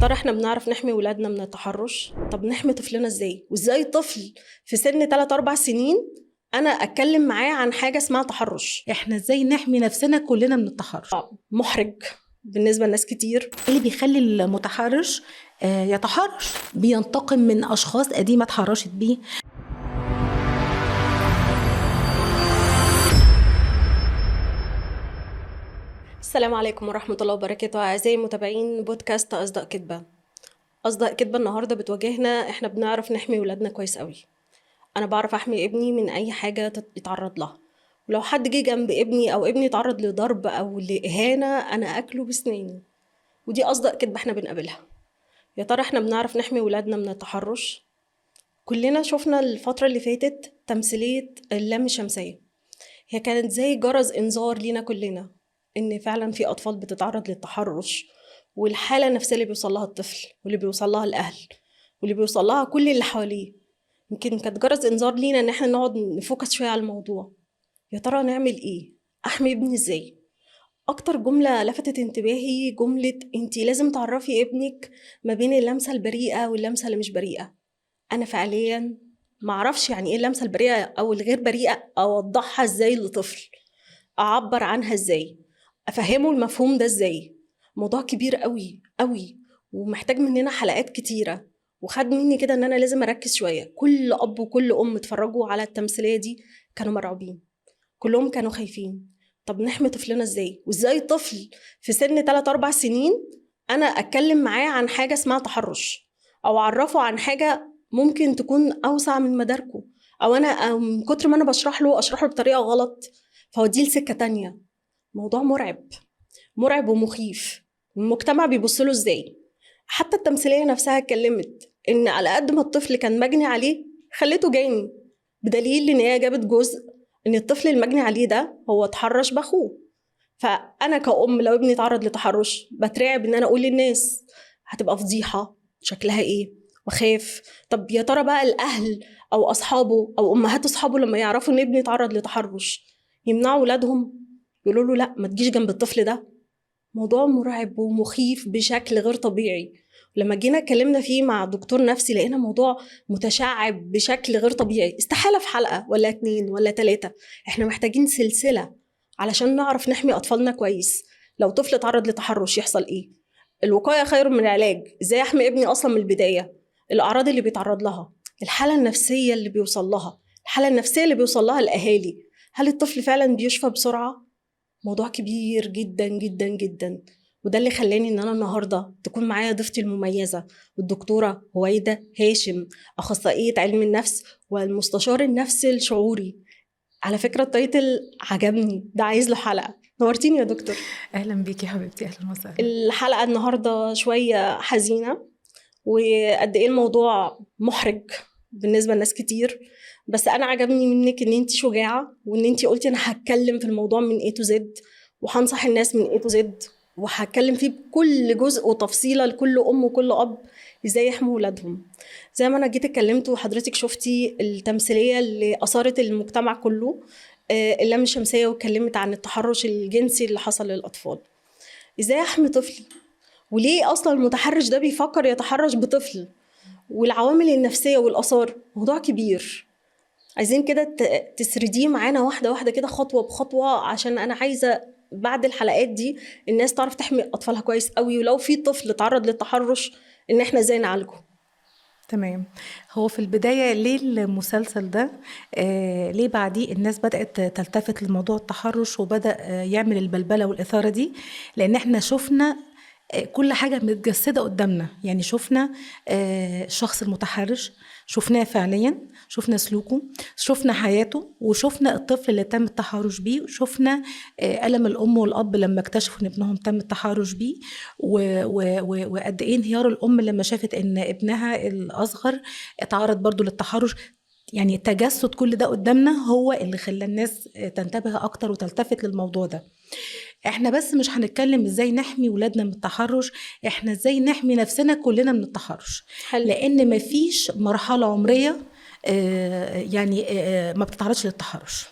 ترى احنا بنعرف نحمي ولادنا من التحرش؟ طب نحمي طفلنا ازاي؟ وازاي طفل في سن 3-4 سنين انا اتكلم معاه عن حاجة اسمها تحرش؟ احنا ازاي نحمي نفسنا كلنا من التحرش؟ محرج بالنسبة لناس كتير. اللي بيخلي المتحرش يتحرش بينتقم من اشخاص قديمة اتحرشت بيه. السلام عليكم ورحمة الله وبركاته أعزائي متابعين بودكاست أصداء كدبة. أصداء كدبة النهاردة بتواجهنا احنا بنعرف نحمي ولادنا كويس قوي. أنا بعرف أحمي ابني من أي حاجة يتعرض لها، ولو حد جه جنب ابني أو ابني يتعرض لضرب أو لإهانة أنا أكله بسناني. ودي أصداء كدبة احنا بنقابلها. يا ترى احنا بنعرف نحمي ولادنا من التحرش؟ كلنا شفنا الفترة اللي فاتت تمثيلية اللام الشمسية، هي كانت زي جرس إنذار لينا كلنا إن فعلا في أطفال بتتعرض للتحرش، والحالة النفسية اللي بيوصلها الطفل واللي بيوصلها الأهل واللي بيوصلها كل اللي حواليه. يمكن كانت جرس إنذار لينا إن احنا نقعد نفوكس شوية على الموضوع. يا ترى نعمل إيه؟ أحمي ابني إزاي؟ أكتر جملة لفتت انتباهي جملة انتي لازم تعرفي ابنك ما بين اللمسة البريئة واللمسة اللي مش بريئة. أنا فعليا معرفش يعني إيه اللمسة البريئة أو الغير بريئة، أوضحها إزاي لطفل، أعبر عنها إزاي، أفهمه المفهوم ده إزاي. موضوع كبير قوي قوي ومحتاج مننا حلقات كتيرة، وخد مني كده إن أنا لازم أركز شوية. كل أب وكل أم اتفرجوا على التمثيلية دي كانوا مرعوبين، كلهم كانوا خايفين. طب نحمي طفلنا إزاي؟ وإزاي طفل في سن 3-4 سنين أنا أتكلم معاه عن حاجة اسمها تحرش، أو أعرفه عن حاجة ممكن تكون أوسع من مداركه، أو أنا من كتر ما أنا بشرح له بطريقة غلط فوديه لسكة تانية. موضوع مرعب ومخيف. المجتمع بيبصله إزاي؟ حتى التمثيلية نفسها اتكلمت إن على قد ما الطفل كان مجني عليه خليته جاني، بدليل إن هي جابت جزء إن الطفل المجني عليه ده هو اتحرش بأخوه. فأنا كأم لو ابني اتعرض لتحرش بترعب إن أنا أقول للناس، هتبقى فضيحة شكلها إيه، وخاف. طب يا ترى بقى الأهل أو أصحابه أو أمهات أصحابه لما يعرفوا إن ابني اتعرض لتحرش يمنعوا ولادهم، يقولوا له لا ما تجيش جنب الطفل ده. موضوع مرعب ومخيف بشكل غير طبيعي. لما جينا اتكلمنا فيه مع دكتور نفسي لقينا موضوع متشعب بشكل غير طبيعي. استحالة في حلقة ولا 2 ولا 3، احنا محتاجين سلسلة علشان نعرف نحمي أطفالنا كويس. لو طفل اتعرض لتحرش يحصل ايه؟ الوقاية خير من العلاج. ازاي احمي ابني اصلا من البداية؟ الأعراض اللي بيتعرض لها، الحالة النفسية اللي بيوصل لها، الحالة النفسية اللي بيوصل لها الأهالي، هل الطفل فعلا بيشفى بسرعة؟ موضوع كبير جدا جدا جدا. وده اللي خلاني ان انا النهارده تكون معايا ضيفتي المميزه الدكتوره هويدا هاشم، اخصائيه علم النفس والمستشار النفسي الشعوري. على فكره التايتل عجبني، ده عايز له حلقه. نورتيني يا دكتور. اهلا بيكي حبيبتي، اهلا وسهلا. الحلقه النهارده شويه حزينه، وقد ايه الموضوع محرج بالنسبه لناس كتير، بس انا عجبني منك ان انت شجاعه وان انت قلتي انا هتكلم في الموضوع من A to Z، وهنصح الناس من A to Z، وهتكلم فيه بكل جزء وتفصيله لكل ام وكل اب ازاي يحموا ولادهم. زي ما انا جيت اتكلمت وحضرتك شفتي التمثيليه اللي اثارت المجتمع كله، اللام الشمسيه، واتكلمت عن التحرش الجنسي اللي حصل للاطفال. ازاي احمي طفلي؟ وليه اصلا المتحرش ده بيفكر يتحرش بطفل؟ والعوامل النفسيه والاثار موضوع كبير. عايزين كده تسرديه معانا واحده واحده كده خطوه بخطوه، عشان انا عايزه بعد الحلقات دي الناس تعرف تحمي اطفالها كويس قوي، ولو في طفل اتعرض للتحرش ان احنا ازاي نعالجه. تمام. هو في البداية ليه المسلسل ده؟ ليه بعديه الناس بدأت تلتفت لموضوع التحرش وبدأ يعمل البلبلة والإثارة دي؟ لأن احنا شفنا كل حاجة متجسدة قدامنا. يعني شفنا الشخص المتحرش، شفناه فعليا، شفنا سلوكه، شفنا حياته، وشفنا الطفل اللي تم التحرش بيه، وشفنا ألم الأم والأب لما اكتشفوا ان ابنهم تم التحرش بيه، وقد ايه انهيار الأم لما شافت ان ابنها الأصغر اتعرض برضو للتحرش. يعني تجسد كل ده قدامنا هو اللي خلى الناس تنتبه أكتر وتلتفت للموضوع ده. احنا بس مش هنتكلم ازاي نحمي ولادنا من التحرش، احنا ازاي نحمي نفسنا كلنا من التحرش. حلو. لان مفيش مرحلة عمرية يعني ما بتتعرضش للتحرش.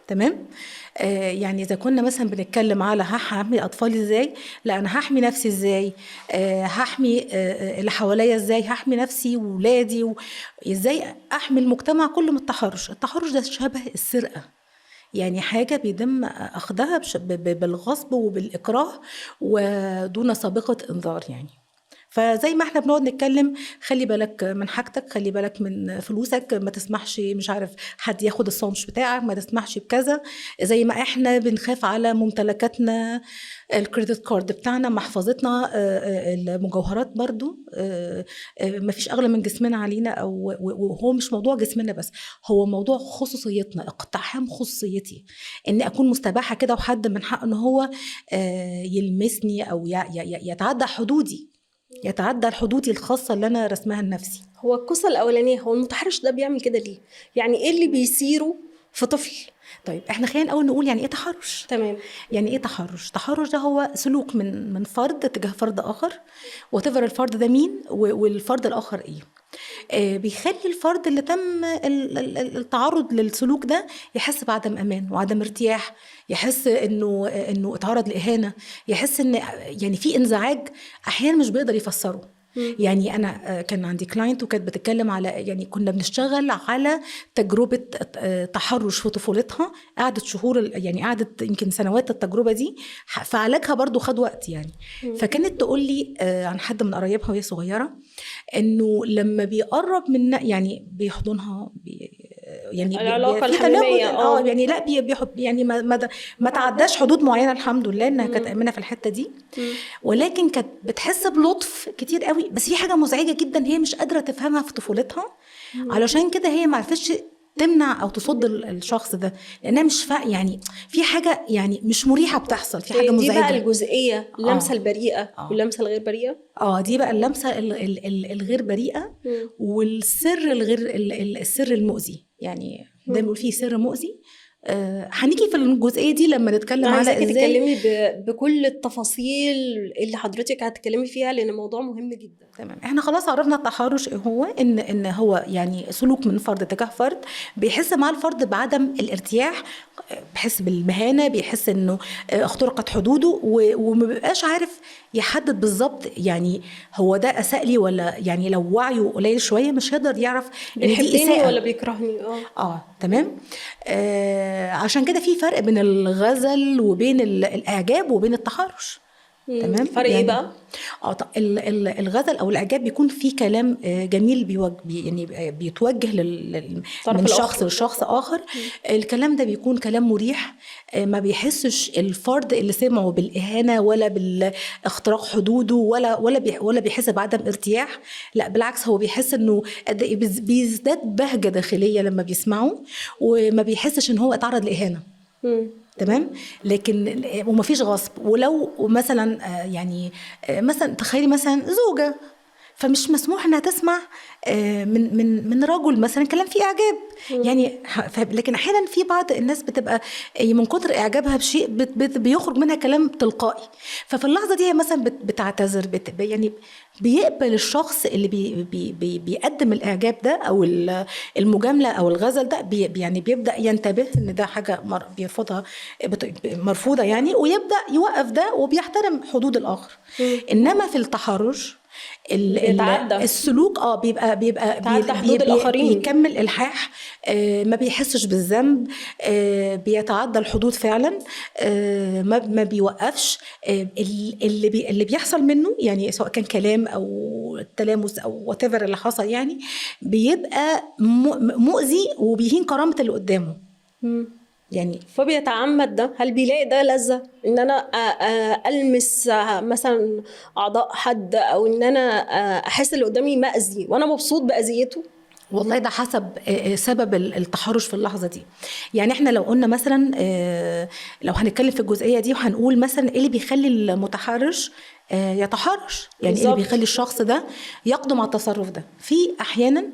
تمام. يعني اذا كنا مثلا بنتكلم على هحمي اطفالي ازاي، لا انا هحمي نفسي ازاي، هحمي اللي حواليا ازاي، هحمي نفسي وولادي ازاي احمي المجتمع كله من التحرش. التحرش ده شبه السرقه، يعني حاجة بيتم أخذها بالغصب وبالإكراه ودون سابقة إنذار يعني. فزي ما احنا بنقعد نتكلم، خلي بالك من حاجتك، خلي بالك من فلوسك، ما تسمحش مش عارف حد ياخد الصونش بتاعك، ما تسمحش بكذا. زي ما احنا بنخاف على ممتلكاتنا، الكريدت كارد بتاعنا، محفظتنا، المجوهرات برضو، ما فيش اغلى من جسمنا علينا. وهو مش موضوع جسمنا بس، هو موضوع خصوصيتنا، اقتحام خصوصيتي، ان اكون مستباحة كده وحد من حقه ان هو يلمسني او يتعدى حدودي، يتعدى الحدود الخاصة اللي أنا رسمها لنفسي. هو القصة الأولانية، هو المتحرش ده بيعمل كده ليه؟ يعني إيه اللي بيصيره في طفل؟ طيب احنا خلينا الأول نقول يعني إيه تحرش. تمام. يعني إيه تحرش؟ تحرش ده هو سلوك من فرد تجاه فرد آخر، وتفر الفرد ده مين والفرد الآخر إيه. بيخلي الفرد اللي تم التعرض للسلوك ده يحس بعدم امان وعدم ارتياح، يحس انه اتعرض لاهانه، يحس ان يعني في انزعاج احيانا مش بيقدر يفسره. يعني انا كان عندي كلاينت وكانت بتتكلم على، يعني كنا بنشتغل على تجربه تحرش في طفولتها، قعدت شهور، يعني قعدت يمكن سنوات التجربه دي، فعلاجها برضو خد وقت يعني. فكانت تقول لي عن حد من قرايبها وهي صغيره، انه لما بيقرب من يعني بيحضنها يعني العلاقة في الحميمية تلامس، يعني لا يعني ما تعداش حدود معينه، الحمد لله انها كانت امنه في الحته دي. ولكن كانت بتحس بلطف كتير قوي، بس في حاجه مزعجه جدا هي مش قادره تفهمها في طفولتها، علشان كده هي ما عرفتش تمنع او تصد الشخص ده، لانها مش يعني في حاجه يعني مش مريحه بتحصل، في حاجه دي مزعجه. بقى الجزئيه، اللمسه البريئه واللمسه الغير بريئه. دي بقى اللمسه الغير بريئه، والسر الغير السر المؤذي، يعني ده بنقول فيه سر مؤذي. هنيجي في الجزئيه دي لما نتكلم على ازاي تتكلمي بكل التفاصيل اللي حضرتك هتتكلمي فيها، لان الموضوع مهم جدا. تمام. احنا خلاص عرفنا التحرش ايه هو، ان هو يعني سلوك من فرد تجاه فرد، بيحس مع الفرد بعدم الارتياح، بيحس بالمهانه، بيحس انه اخترقت حدوده، وما بيبقاش عارف يحدد بالظبط يعني هو ده اساء لي ولا، يعني لو وعيه قليل شويه مش هيقدر يعرف ان دي اساءه ولا بيكرهني. تمام. عشان كده في فرق بين الغزل وبين الاعجاب وبين التحرش. تمام. فرق يعني ايه بقى؟ الغزل او الاعجاب بيكون فيه كلام جميل يعني بيتوجه من شخص لشخص اخر. الكلام ده بيكون كلام مريح، ما بيحسش الفرد اللي سمعه بالاهانه ولا بالاختراق حدوده ولا بيحس بعدم ارتياح. لا بالعكس، هو بيحس انه بيزداد بهجه داخليه لما بيسمعه، وما بيحسش ان هو اتعرض لاهانه. تمام. لكن ومفيش غصب. ولو مثلا يعني مثلا تخيلي مثلا زوجة، فمش مسموح انها تسمع من رجل مثلا كلام فيه اعجاب يعني. لكن احيانا في بعض الناس بتبقى من كتر اعجابها بشيء بيخرج منها كلام تلقائي، ففي اللحظه دي هي مثلا بتعتذر، يعني بيقبل الشخص اللي بيقدم الاعجاب ده او المجامله او الغزل ده، يعني بيبدا ينتبه ان ده حاجه بيرفضها، مرفوضه يعني، ويبدا يوقف ده وبيحترم حدود الاخر. انما في التحرش السلوك بيبقى حدود الآخرين، بيكمل الحاح، ما بيحسش بالذنب، بيتعدى الحدود فعلا، ما بيوقفش. اللي بيحصل منه يعني سواء كان كلام او تلامس او whatever اللي حصل، يعني بيبقى مؤذي وبيهين كرامة اللي قدامه يعني. فبيتعمد ده. هل بيلاقي ده لذة ان انا المس مثلا اعضاء حد، او ان انا احس اللي قدامي مأذي وانا مبسوط بأذيته؟ والله ده حسب سبب التحرش في اللحظة دي. يعني احنا لو قلنا مثلا، لو هنتكلم في الجزئية دي وهنقول مثلا ايه اللي بيخلي المتحرش يتحرش، يعني ايه اللي بيخلي الشخص ده يقدم على التصرف ده. في احيانا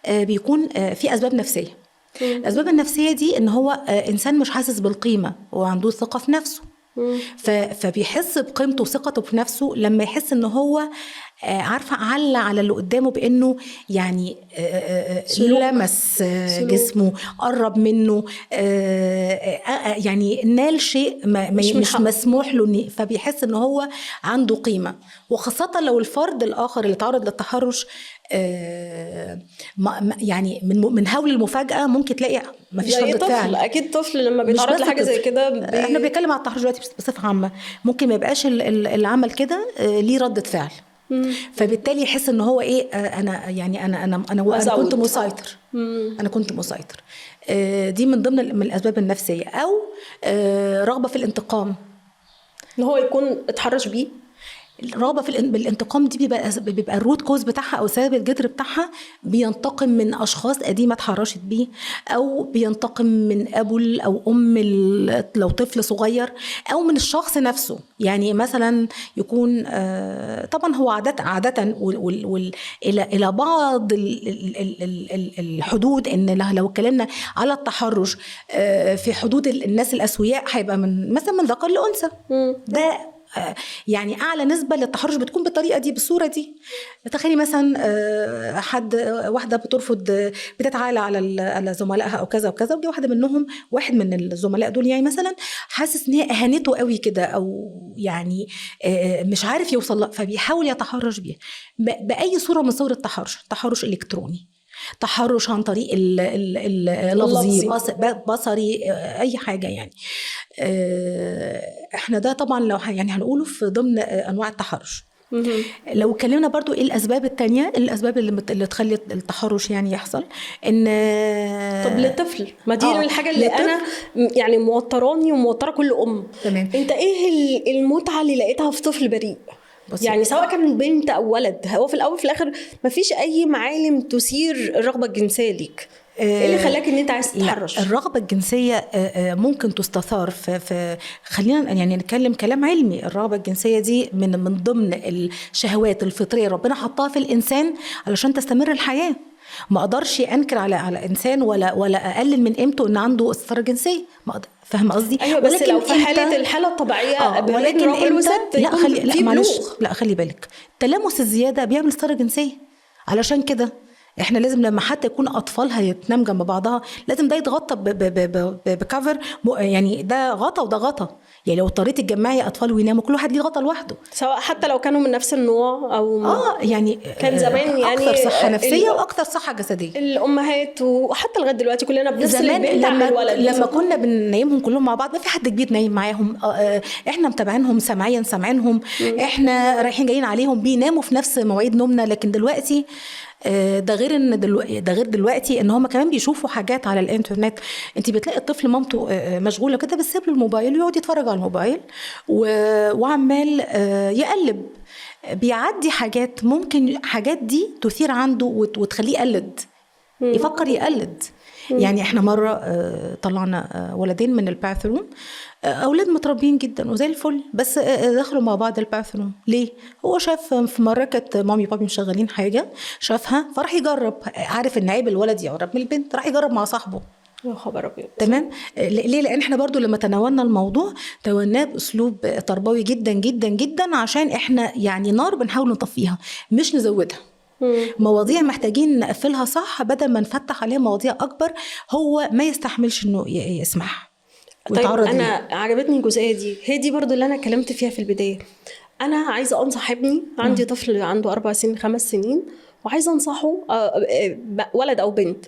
بيكون في اسباب نفسية. الاسباب النفسية دي ان هو انسان مش حاسس بالقيمة وعنده ثقة في نفسه، فبيحس بقيمته وثقته في نفسه لما يحس ان هو عارفه علّى على اللي قدامه بانه يعني سلوك. لمس سلوك. جسمه، قرب منه، يعني نال شيء مش من مش حقه. مسموح له، فبيحس ان هو عنده قيمه. وخاصه لو الفرد الاخر اللي تعرض للتحرش يعني من هول المفاجاه ممكن تلاقي مفيش زي ردة طفل، فعل. اكيد طفل لما مش بيتعرض بس لحاجه زي طفل، كده احنا بنتكلم على التحرش دلوقتي بصفه عامه، ممكن ما يبقاش اللي عمل كده ليه ردة فعل. فبالتالي يحس ان هو ايه، انا يعني انا كنت أزود. مسيطر. انا كنت مسيطر. دي من ضمن من الاسباب النفسيه. او رغبه في الانتقام، ان هو يكون اتحرش بيه. الرغبه بالانتقام دي بيبقى الروت كوز بتاعها او سبب الجذر بتاعها بينتقم من اشخاص قديمه اتحرشت بيه، او بينتقم من ابو او ام لو طفل صغير، او من الشخص نفسه. يعني مثلا يكون طبعا هو عاده الى بعض الحدود، ان لو اتكلمنا على التحرش في حدود الناس الاسوياء هيبقى من مثلا من ذكر لانثى. ده يعني اعلى نسبه للتحرش بتكون بالطريقه دي، بالصوره دي. تخيلي مثلا واحده بترفض، بتتعالى على زملائها او كذا وكذا، ودي واحده منهم، واحد من الزملاء دول يعني مثلا حاسس ان هي اهانته قوي كده، او يعني مش عارف يوصل لها، فبيحاول يتحرش بيها باي صوره من صور التحرش. تحرش الكتروني، تحرش عن طريق اللفظي، بصري، اي حاجه يعني. احنا ده طبعا لو يعني هنقوله في ضمن انواع التحرش. لو اتكلمنا برضو ايه الاسباب التانية، الاسباب اللي تخلي التحرش يعني يحصل، ان طب لطفل، ما دي الحاجه اللي انا يعني موتراني وموتره كل ام. تمام. انت ايه المتعه اللي لقيتها في طفل بريء؟ يعني سواء كان بنت او ولد، هو في الاول في الاخر مفيش اي معالم تثير الرغبه الجنسيه ليك. ايه اللي خلاك ان انت عايز تتحرش؟ الرغبه الجنسيه ممكن تستثار في خلينا يعني نتكلم كلام علمي. الرغبه الجنسيه دي من ضمن الشهوات الفطريه ربنا حطها في الانسان علشان تستمر الحياه. ما اقدرش انكر على انسان ولا اقلل من قيمته ان عنده استثاره جنسيه. فاهم قصدي؟ ايوه، بس لو في الحاله الطبيعيه ولكن راجل وست لا معلش، لا خلي بالك، التلامس الزياده بيعمل استثاره جنسيه. علشان كده احنا لازم لما حتى يكون اطفالها يتنام جنب بعضها لازم ده يتغطى بكفر، يعني ده غطا وده غطا. يعني لو اضطريتي تجمعي اطفال ويناموا كل واحد ليه غطا لوحده، سواء حتى لو كانوا من نفس النوع او يعني كان زمان يعني اكثر صحه نفسيه واكثر صحه جسديه. الامهات وحتى لغايه دلوقتي كلنا بنفصل البنت عن الولد. لما كنا بننيمهم كلهم مع بعض ما في حد كبير نايم معاهم، احنا متابعينهم سامعين سامعينهم، احنا رايحين جايين عليهم بيناموا في نفس مواعيد نومنا. لكن دلوقتي ده غير دلوقتي ان هم كمان بيشوفوا حاجات على الانترنت. انت بتلاقي الطفل مامته مشغوله كده بتسيب له الموبايل ويقعد يتفرج على الموبايل وعمال يقلب، بيعدي حاجات، ممكن حاجات دي تثير عنده وتخليه يقلد، يفكر يقلد. يعني احنا مرة طلعنا ولدين من الباثروم، اولاد متربيين جدا وزي الفل، بس دخلوا مع بعض الباثروم. ليه؟ هو شاف في مرة كانت مامي وبابي مشغلين حاجة، شافها فراح يجرب، عارف ان عيب الولد يقرب من البنت، راح يجرب مع صاحبه. يا خبر ابيض. تمام. ليه؟ لان احنا برضو لما تناولنا الموضوع تناولناه باسلوب تربوي جدا جدا جدا، عشان احنا يعني نار بنحاول نطفيها مش نزودها. مواضيع محتاجين نقفلها صح بدل ما نفتح عليها مواضيع اكبر هو ما يستحملش انه يسمعها. طيب انا عجبتني الجزئيه دي، هي دي برضو اللي انا اتكلمت فيها في البدايه. انا عايزه انصح ابني، عندي طفل عنده 4 سنين 5 سنين، وعايزه انصحه ولد او بنت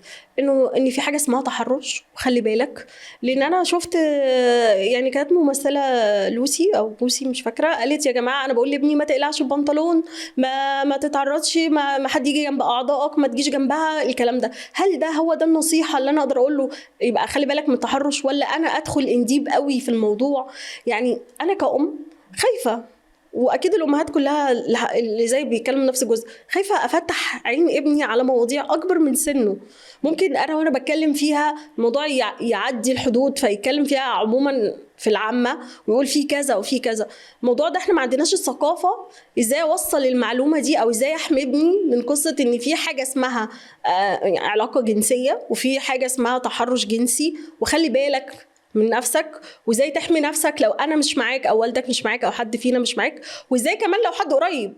ان في حاجه اسمها تحرش، وخلي بالك. لان انا شفت يعني كانت ممثله لوسي او بوسي مش فاكره، قالت يا جماعه انا بقول لابني ما تقلعش البنطلون، ما تتعرضش، ما حد يجي جنب اعضائك، ما تجيش جنبها، الكلام ده. هل ده هو ده النصيحه اللي انا اقدر اقول له يبقى خلي بالك من التحرش، ولا انا ادخل انديب قوي في الموضوع؟ يعني انا كأم خايفه، واكيد الامهات كلها اللي زي بيتكلموا نفس الجزء، خايفه افتح عين ابني على مواضيع اكبر من سنه. ممكن انا وانا بتكلم فيها الموضوع يعدي الحدود، فيتكلم فيها عموما في العامه ويقول في كذا وفي كذا. الموضوع ده احنا ما عندناش الثقافه ازاي اوصل المعلومه دي، او ازاي احمي ابني من قصه ان في حاجه اسمها علاقه جنسيه، وفي حاجه اسمها تحرش جنسي، وخلي بالك من نفسك، وازاي تحمي نفسك لو انا مش معاك او والدك مش معاك او حد فينا مش معاك، وازاي كمان لو حد قريب.